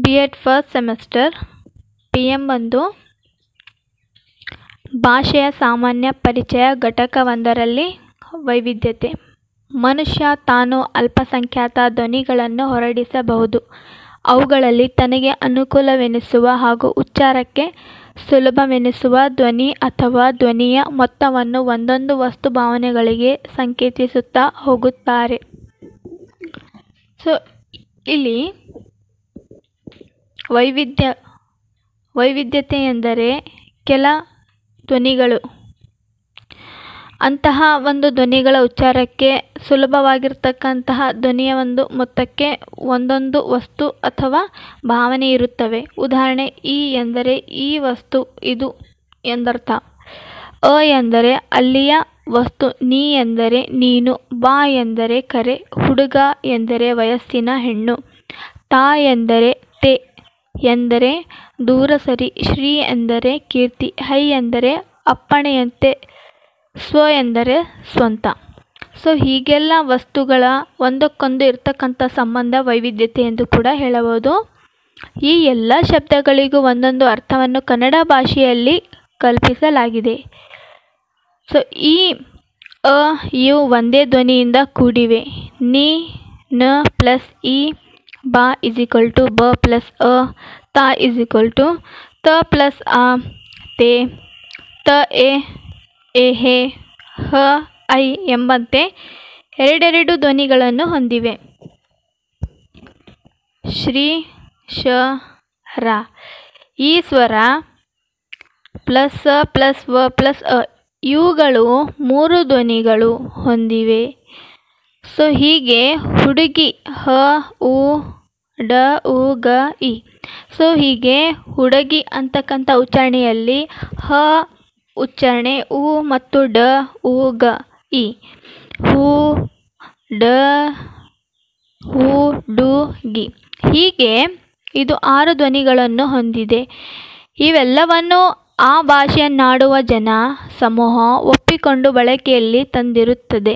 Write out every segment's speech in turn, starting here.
B.Ed first semester PM 1 ಭಾಷೆಯ ಸಾಮಾನ್ಯ ಪರಿಚಯ ಘಟಕ 1ರಲ್ಲಿ ವೈವಿಧ್ಯತೆ. ಮನುಷ್ಯ ತಾನು ಅಲ್ಪಸಂಖ್ಯಾತ ಧ್ವನಿಗಳನ್ನು ಹೊರಡಿಸಬಹುದು. ಅವುಗಳಲ್ಲಿ ತನಗೆ ಅನುಕೂಲವೆನಿಸುವ ಹಾಗೂ ಉಚ್ಚಾರಕ್ಕೆ ಸುಲಭವೆನಿಸುವ ಧ್ವನಿ ಅಥವಾ ಧ್ವನಿಯ ಮೊತ್ತವನ್ನು ಒಂದೊಂದು ವಸ್ತು ಭಾವನೆಗಳಿಗೆ ಸಂಕೇತಿಸುತ್ತಾ ಹೋಗುತ್ತಾರೆ. ಇಲ್ಲಿ ವೈವಿಧ್ಯತೆ ಎಂದರೆ ಕೆಲ ಧ್ವನಿಗಳು ಅಂತಹ ಒಂದು ಧ್ವನಿಗಳ ಉಚ್ಚಾರಕ್ಕೆ ಸುಲಭವಾಗಿರ್ತಕ್ಕಂತಹ ಧ್ವನಿಯ ಒಂದು ಮೊತ್ತಕ್ಕೆ ಒಂದೊಂದು ವಸ್ತು ಅಥವಾ ಭಾವನೆ ಇರುತ್ತವೆ. ಉದಾಹರಣೆ, ಈ ಎಂದರೆ ಈ ವಸ್ತು ಇದು ಎಂದರ್ಥ. ಅ ಎಂದರೆ ಅಲ್ಲಿಯ ವಸ್ತು, ನೀ ಎಂದರೆ ನೀನು, ಬಾ ಎಂದರೆ ಕರೆ, ಹುಡುಗ ಎಂದರೆ ವಯಸ್ಸಿನ ಹೆಣ್ಣು, ತಾ ಎಂದರೆ ತೇ ಎಂದರೆ ದೂರ ಸರಿ, ಶ್ರೀ ಎಂದರೆ ಕೀರ್ತಿ, ಹೈ ಎಂದರೆ ಅಪ್ಪಣೆಯಂತೆ, ಸ್ವ ಎಂದರೆ ಸ್ವಂತ. ಹೀಗೆಲ್ಲ ವಸ್ತುಗಳ ಒಂದಕ್ಕೊಂದು ಇರ್ತಕ್ಕಂಥ ಸಂಬಂಧ ವೈವಿಧ್ಯತೆ ಎಂದು ಕೂಡ ಹೇಳಬಹುದು. ಈ ಎಲ್ಲ ಶಬ್ದಗಳಿಗೂ ಒಂದೊಂದು ಅರ್ಥವನ್ನು ಕನ್ನಡ ಭಾಷೆಯಲ್ಲಿ ಕಲ್ಪಿಸಲಾಗಿದೆ. ಈ ಅ ಇವು ಒಂದೇ ಧ್ವನಿಯಿಂದ ಕೂಡಿವೆ. ನಿ ನ ಪ್ಲಸ್ ಇ, ಬಾ = ಬ ಪ್ಲಸ್ ಅ, ತಾ = ತ ಪ್ಲಸ್ ಆ, ತೇ, ತ ಎ ಹೆ, ಹ ಐ ಎಂಬಂತೆ ಎರಡೆರಡು ಧ್ವನಿಗಳನ್ನು ಹೊಂದಿವೆ. ಶ್ರೀ ಶ ರ ಈ ಸ್ವರ ಪ್ಲಸ್ ಸ ಪ್ಲಸ್ ವ ಪ್ಲಸ್ ಅ ಇವುಗಳು 3 ಧ್ವನಿಗಳು ಹೊಂದಿವೆ. ಹೀಗೆ ಹುಡುಗಿ ಹ ಉ ಡ ಉ ಗ ಇ. ಹೀಗೆ ಹುಡುಗಿ ಅಂತಕ್ಕಂಥ ಉಚ್ಚಾರಣೆಯಲ್ಲಿ ಹ ಉಚ್ಚಾರಣೆ, ಉ ಮತ್ತು ಡ ಉ ಗ ಇ, ಹೂ ಡ ಹೂ ಡು ಗಿ. ಹೀಗೆ ಇದು 6 ಧ್ವನಿಗಳನ್ನು ಹೊಂದಿದೆ. ಇವೆಲ್ಲವನ್ನು ಆ ಭಾಷೆಯನ್ನಾಡುವ ಜನ ಸಮೂಹ ಒಪ್ಪಿಕೊಂಡು ಬಳಕೆಯಲ್ಲಿ ತಂದಿರುತ್ತದೆ.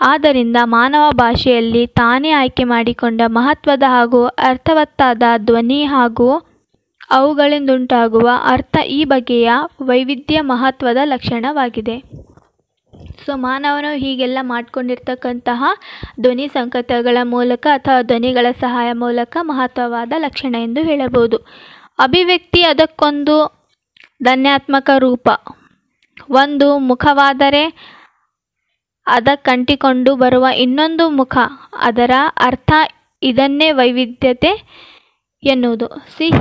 ಆದ್ದರಿಂದ ಮಾನವ ಭಾಷೆಯಲ್ಲಿ ತಾನೇ ಆಯ್ಕೆ ಮಾಡಿಕೊಂಡ ಮಹತ್ವದ ಹಾಗೂ ಅರ್ಥವತ್ತಾದ ಧ್ವನಿ ಹಾಗೂ ಅವುಗಳಿಂದುಂಟಾಗುವ ಅರ್ಥ ಈ ಬಗೆಯ ವೈವಿಧ್ಯ ಮಹತ್ವದ ಲಕ್ಷಣವಾಗಿದೆ. ಮಾನವನು ಹೀಗೆಲ್ಲ ಮಾಡಿಕೊಂಡಿರ್ತಕ್ಕಂತಹ ಧ್ವನಿ ಸಂಕೇತಗಳ ಮೂಲಕ ಅಥವಾ ಧ್ವನಿಗಳ ಸಹಾಯ ಮೂಲಕ ಮಹತ್ವವಾದ ಲಕ್ಷಣ ಎಂದು ಹೇಳಬಹುದು. ಅಭಿವ್ಯಕ್ತಿ ಅದಕ್ಕೊಂದು ಧ್ವನ್ಯಾತ್ಮಕ ರೂಪ. ಒಂದು ಮುಖವಾದರೆ ಅದಕ್ಕಂಟಿಕೊಂಡು ಬರುವ ಇನ್ನೊಂದು ಮುಖ, ಅದರ ಅರ್ಥ. ಇದನ್ನೇ ವೈವಿಧ್ಯತೆ ಎನ್ನುವುದು.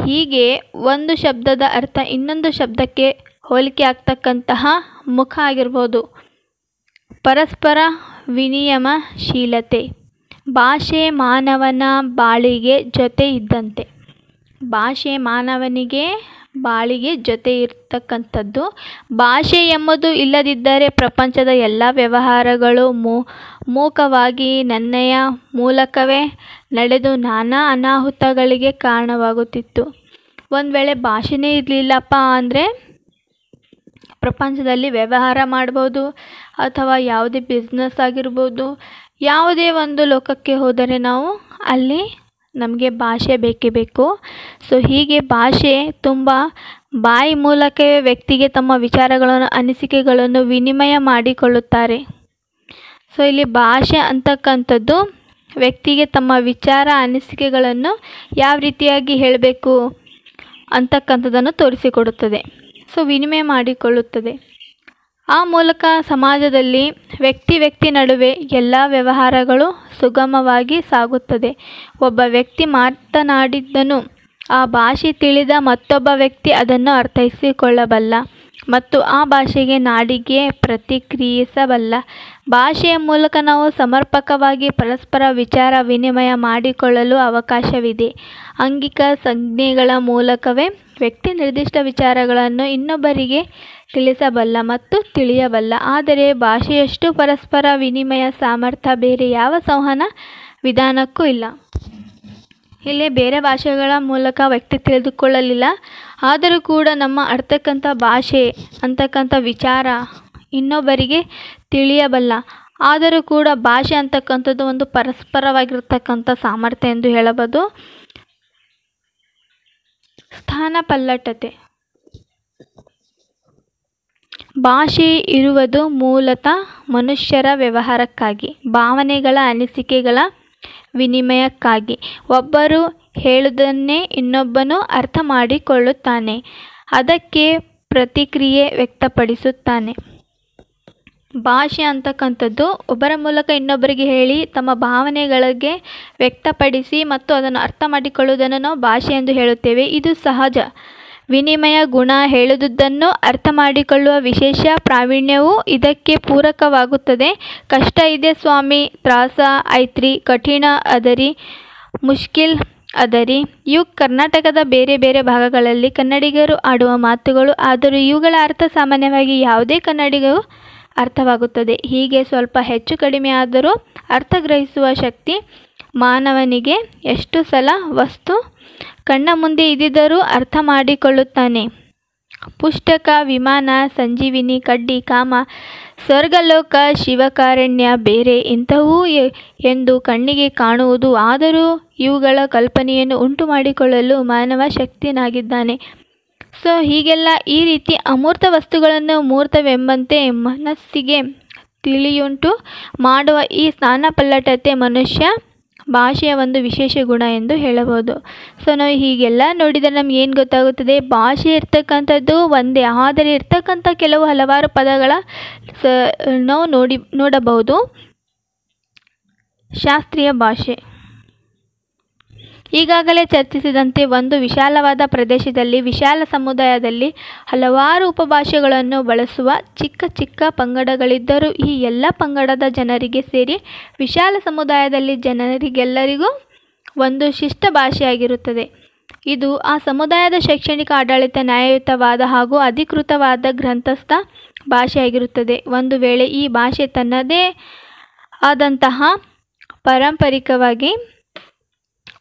ಹೀಗೆ ಒಂದು ಶಬ್ದದ ಅರ್ಥ ಇನ್ನೊಂದು ಶಬ್ದಕ್ಕೆ ಹೋಲಿಕೆ ಆಗ್ತಕ್ಕಂತಹ ಮುಖ ಆಗಿರ್ಬೋದು. ಪರಸ್ಪರ ವಿನಿಮಯಶೀಲತೆ. ಭಾಷೆ ಮಾನವನ ಬಾಳಿಗೆ ಜೊತೆ ಇದ್ದಂತೆ. ಭಾಷೆ ಮಾನವನಿಗೆ ಬಾಳಿಗೆ ಜೊತೆ ಇರ್ತಕ್ಕಂಥದ್ದು. ಭಾಷೆ ಎಂಬುದು ಇಲ್ಲದಿದ್ದರೆ ಪ್ರಪಂಚದ ಎಲ್ಲ ವ್ಯವಹಾರಗಳು ಮೂಕವಾಗಿ ನನ್ನೆಯ ಮೂಲಕವೇ ನಡೆದು ನಾನಾ ಅನಾಹುತಗಳಿಗೆ ಕಾರಣವಾಗುತ್ತಿತ್ತು. ಒಂದು ವೇಳೆ ಭಾಷೆನೇ ಇರಲಿಲ್ಲಪ್ಪ ಅಂದರೆ ಪ್ರಪಂಚದಲ್ಲಿ ವ್ಯವಹಾರ ಮಾಡ್ಬೋದು ಅಥವಾ ಯಾವುದೇ ಬಿಸ್ನೆಸ್ ಆಗಿರ್ಬೋದು, ಯಾವುದೇ ಒಂದು ಲೋಕಕ್ಕೆ ಹೋದರೆ ನಾವು ಅಲ್ಲಿ ನಮಗೆ ಭಾಷೆ ಬೇಕೇ ಬೇಕು. ಹೀಗೆ ಭಾಷೆ ತುಂಬ ಬಾಯಿ ಮೂಲಕವೇ ವ್ಯಕ್ತಿಗೆ ತಮ್ಮ ವಿಚಾರಗಳನ್ನು ಅನಿಸಿಕೆಗಳನ್ನು ವಿನಿಮಯ ಮಾಡಿಕೊಳ್ಳುತ್ತಾರೆ. ಇಲ್ಲಿ ಭಾಷೆ ಅಂತಕ್ಕಂಥದ್ದು ವ್ಯಕ್ತಿಗೆ ತಮ್ಮ ವಿಚಾರ ಅನಿಸಿಕೆಗಳನ್ನು ಯಾವ ರೀತಿಯಾಗಿ ಹೇಳಬೇಕು ಅಂತಕ್ಕಂಥದ್ದನ್ನು ತೋರಿಸಿಕೊಡುತ್ತದೆ. ವಿನಿಮಯ ಮಾಡಿಕೊಳ್ಳುತ್ತದೆ. ಆ ಮೂಲಕ ಸಮಾಜದಲ್ಲಿ ವ್ಯಕ್ತಿ ನಡುವೆ ಎಲ್ಲ ವ್ಯವಹಾರಗಳು ಸುಗಮವಾಗಿ ಸಾಗುತ್ತದೆ. ಒಬ್ಬ ವ್ಯಕ್ತಿ ಮಾತನಾಡಿದ್ದನ್ನು ಆ ಭಾಷೆ ತಿಳಿದ ಮತ್ತೊಬ್ಬ ವ್ಯಕ್ತಿ ಅದನ್ನು ಅರ್ಥೈಸಿಕೊಳ್ಳಬಲ್ಲ ಮತ್ತು ಆ ಭಾಷೆಗೆ ನಾಡಿಗೆ ಪ್ರತಿಕ್ರಿಯಿಸಬಲ್ಲ. ಭಾಷೆಯ ಮೂಲಕ ನಾವು ಸಮರ್ಪಕವಾಗಿ ಪರಸ್ಪರ ವಿಚಾರ ವಿನಿಮಯ ಮಾಡಿಕೊಳ್ಳಲು ಅವಕಾಶವಿದೆ. ಆಂಗಿಕ ಸಂಜ್ಞೆಗಳ ಮೂಲಕವೇ ವ್ಯಕ್ತಿ ನಿರ್ದಿಷ್ಟ ವಿಚಾರಗಳನ್ನು ಇನ್ನೊಬ್ಬರಿಗೆ ತಿಳಿಸಬಲ್ಲ ಮತ್ತು ತಿಳಿಯಬಲ್ಲ. ಆದರೆ ಭಾಷೆಯಷ್ಟು ಪರಸ್ಪರ ವಿನಿಮಯ ಸಾಮರ್ಥ್ಯ ಬೇರೆ ಯಾವ ಸಂವಹನ ವಿಧಾನಕ್ಕೂ ಇಲ್ಲ. ಇಲ್ಲಿ ಬೇರೆ ಭಾಷೆಗಳ ಮೂಲಕ ವ್ಯಕ್ತಿ ತಿಳಿದುಕೊಳ್ಳಲಿಲ್ಲ, ಆದರೂ ಕೂಡ ನಮ್ಮ ಆಡ್ತಕ್ಕಂಥ ಭಾಷೆ ಅಂತಕ್ಕಂಥ ವಿಚಾರ ಇನ್ನೊಬ್ಬರಿಗೆ ತಿಳಿಯಬಲ್ಲ. ಆದರೂ ಕೂಡ ಭಾಷೆ ಅಂತಕ್ಕಂಥದ್ದು ಒಂದು ಪರಸ್ಪರವಾಗಿರ್ತಕ್ಕಂಥ ಸಾಮರ್ಥ್ಯ ಎಂದು ಹೇಳಬಹುದು. ಸ್ಥಾನಪಲ್ಲಟತೆ. ಭಾಷೆ ಇರುವುದು ಮೂಲತಃ ಮನುಷ್ಯರ ವ್ಯವಹಾರಕ್ಕಾಗಿ, ಭಾವನೆಗಳ ಅನಿಸಿಕೆಗಳ ವಿನಿಮಯಕ್ಕಾಗಿ. ಒಬ್ಬರು ಹೇಳುವುದನ್ನೇ ಇನ್ನೊಬ್ಬನು ಅರ್ಥ ಮಾಡಿಕೊಳ್ಳುತ್ತಾನೆ, ಅದಕ್ಕೆ ಪ್ರತಿಕ್ರಿಯೆ ವ್ಯಕ್ತಪಡಿಸುತ್ತಾನೆ. ಭಾಷೆ ಅಂತಕ್ಕಂಥದ್ದು ಒಬ್ಬರ ಮೂಲಕ ಇನ್ನೊಬ್ಬರಿಗೆ ಹೇಳಿ ತಮ್ಮ ಭಾವನೆಗಳಿಗೆ ವ್ಯಕ್ತಪಡಿಸಿ ಮತ್ತು ಅದನ್ನು ಅರ್ಥ ಮಾಡಿಕೊಳ್ಳುವುದನ್ನು ನಾವು ಭಾಷೆ ಎಂದು ಹೇಳುತ್ತೇವೆ. ಇದು ಸಹಜ ವಿನಿಮಯ ಗುಣ. ಹೇಳುವುದನ್ನು ಅರ್ಥ ಮಾಡಿಕೊಳ್ಳುವ ವಿಶೇಷ ಪ್ರಾವೀಣ್ಯವು ಇದಕ್ಕೆ ಪೂರಕವಾಗುತ್ತದೆ. ಕಷ್ಟ ಇದೆ ಸ್ವಾಮಿ, ತ್ರಾಸ ಐತ್ರಿ, ಕಠಿಣ ಅದರಿ, ಮುಷ್ಕಿಲ್ ಅದರಿ. ಇವು ಕರ್ನಾಟಕದ ಬೇರೆ ಬೇರೆ ಭಾಗಗಳಲ್ಲಿ ಕನ್ನಡಿಗರು ಆಡುವ ಮಾತುಗಳು. ಆದರೂ ಇವುಗಳ ಅರ್ಥ ಸಾಮಾನ್ಯವಾಗಿ ಯಾವುದೇ ಕನ್ನಡಿಗರು ಅರ್ಥವಾಗುತ್ತದೆ. ಹೀಗೆ ಸ್ವಲ್ಪ ಹೆಚ್ಚು ಕಡಿಮೆ ಆದರೂ ಅರ್ಥ ಗ್ರಹಿಸುವ ಶಕ್ತಿ ಮಾನವನಿಗೆ. ಎಷ್ಟು ಸಲ ವಸ್ತು ಕಣ್ಣ ಮುಂದೆ ಇದ್ದಿದ್ದರೂ ಅರ್ಥ ಮಾಡಿಕೊಳ್ಳುತ್ತಾನೆ. ಪುಸ್ತಕ, ವಿಮಾನ, ಸಂಜೀವಿನಿ, ಕಡ್ಡಿ, ಕಾಮ, ಸ್ವರ್ಗಲೋಕ, ಶಿವಕಾರಣ್ಯ ಬೇರೆ ಇಂಥವು ಎಂದು ಕಣ್ಣಿಗೆ ಕಾಣುವುದು. ಆದರೂ ಇವುಗಳ ಕಲ್ಪನೆಯನ್ನು ಉಂಟು ಮಾಡಿಕೊಳ್ಳಲು ಮಾನವ ಶಕ್ತನಾಗಿದ್ದಾನೆ. ಸೊ ಹೀಗೆಲ್ಲ ಈ ರೀತಿ ಅಮೂರ್ತ ವಸ್ತುಗಳನ್ನು ಮೂರ್ತವೆಂಬಂತೆ ಮನಸ್ಸಿಗೆ ತಿಳಿಯುಂಟು ಮಾಡುವ ಈ ಸ್ಥಾನಪಲ್ಲಟತೆ ಮನುಷ್ಯ ಭಾಷೆಯ ಒಂದು ವಿಶೇಷ ಗುಣ ಎಂದು ಹೇಳಬಹುದು. ಸೊ ನಾವು ಹೀಗೆಲ್ಲ ನೋಡಿದರೆ ನಮ್ಗೆ ಏನು ಗೊತ್ತಾಗುತ್ತದೆ? ಭಾಷೆ ಇರ್ತಕ್ಕಂಥದ್ದು ಒಂದೇ, ಆದರೆ ಇರ್ತಕ್ಕಂಥ ಹಲವಾರು ಪದಗಳ ನಾವು ನೋಡಬಹುದು. ಶಾಸ್ತ್ರೀಯ ಭಾಷೆ ಈಗಾಗಲೇ ಚರ್ಚಿಸಿದಂತೆ ಒಂದು ವಿಶಾಲವಾದ ಪ್ರದೇಶದಲ್ಲಿ, ವಿಶಾಲ ಸಮುದಾಯದಲ್ಲಿ ಹಲವಾರು ಉಪಭಾಷೆಗಳನ್ನು ಬಳಸುವ ಚಿಕ್ಕ ಚಿಕ್ಕ ಪಂಗಡಗಳಿದ್ದರೂ ಈ ಎಲ್ಲ ಪಂಗಡದ ಜನರಿಗೆ ಸೇರಿ ವಿಶಾಲ ಸಮುದಾಯದಲ್ಲಿ ಜನರಿಗೆಲ್ಲರಿಗೂ ಒಂದು ಶಿಷ್ಟ ಭಾಷೆಯಾಗಿರುತ್ತದೆ. ಇದು ಆ ಸಮುದಾಯದ ಶೈಕ್ಷಣಿಕ, ಆಡಳಿತ, ನ್ಯಾಯಯುತವಾದ ಹಾಗೂ ಅಧಿಕೃತವಾದ ಗ್ರಂಥಸ್ಥ ಭಾಷೆಯಾಗಿರುತ್ತದೆ. ಒಂದು ವೇಳೆ ಈ ಭಾಷೆ ತನ್ನದೇ ಆದಂತಹ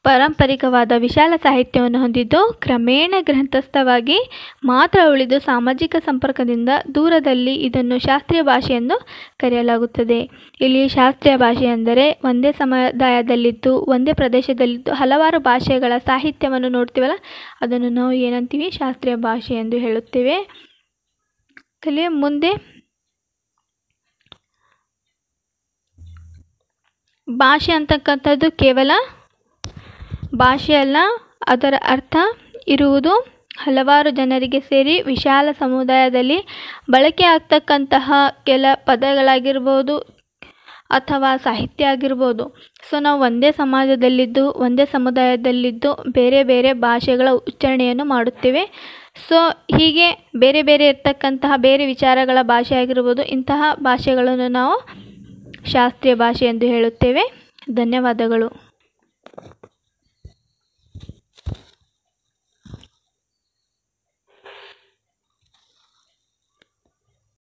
ಪಾರಂಪರಿಕವಾದ ವಿಶಾಲ ಸಾಹಿತ್ಯವನ್ನು ಹೊಂದಿದ್ದು ಕ್ರಮೇಣ ಗ್ರಂಥಸ್ಥವಾಗಿ ಮಾತ್ರ ಉಳಿದು ಸಾಮಾಜಿಕ ಸಂಪರ್ಕದಿಂದ ದೂರದಲ್ಲಿ ಇದನ್ನು ಶಾಸ್ತ್ರೀಯ ಭಾಷೆ ಎಂದು ಕರೆಯಲಾಗುತ್ತದೆ. ಇಲ್ಲಿ ಶಾಸ್ತ್ರೀಯ ಭಾಷೆ ಅಂದರೆ ಒಂದೇ ಸಮುದಾಯದಲ್ಲಿದ್ದು ಒಂದೇ ಪ್ರದೇಶದಲ್ಲಿದ್ದು ಹಲವಾರು ಭಾಷೆಗಳ ಸಾಹಿತ್ಯವನ್ನು ನೋಡ್ತೀವಲ್ಲ, ಅದನ್ನು ನಾವು ಏನಂತೀವಿ? ಶಾಸ್ತ್ರೀಯ ಭಾಷೆ ಎಂದು ಹೇಳುತ್ತೇವೆ. ಮುಂದೆ ಭಾಷೆ ಅಂತಕ್ಕಂಥದ್ದು ಕೇವಲ ಭಾಷೆಯಲ್ಲ, ಅದರ ಅರ್ಥ ಇರುವುದು ಹಲವಾರು ಜನರಿಗೆ ಸೇರಿ ವಿಶಾಲ ಸಮುದಾಯದಲ್ಲಿ ಬಳಕೆ ಆಗ್ತಕ್ಕಂತಹ ಕೆಲ ಪದಗಳಾಗಿರ್ಬೋದು ಅಥವಾ ಸಾಹಿತ್ಯ ಆಗಿರ್ಬೋದು. ಸೊ ನಾವು ಒಂದೇ ಸಮಾಜದಲ್ಲಿದ್ದು ಒಂದೇ ಸಮುದಾಯದಲ್ಲಿದ್ದು ಬೇರೆ ಬೇರೆ ಭಾಷೆಗಳ ಉಚ್ಚಾರಣೆಯನ್ನು ಮಾಡುತ್ತೇವೆ. ಸೊ ಹೀಗೆ ಬೇರೆ ಬೇರೆ ಇರ್ತಕ್ಕಂತಹ ಬೇರೆ ವಿಚಾರಗಳ ಭಾಷೆ ಆಗಿರ್ಬೋದು, ಇಂತಹ ಭಾಷೆಗಳನ್ನು ನಾವು ಶಾಸ್ತ್ರೀಯ ಭಾಷೆ ಎಂದು ಹೇಳುತ್ತೇವೆ. ಧನ್ಯವಾದಗಳು.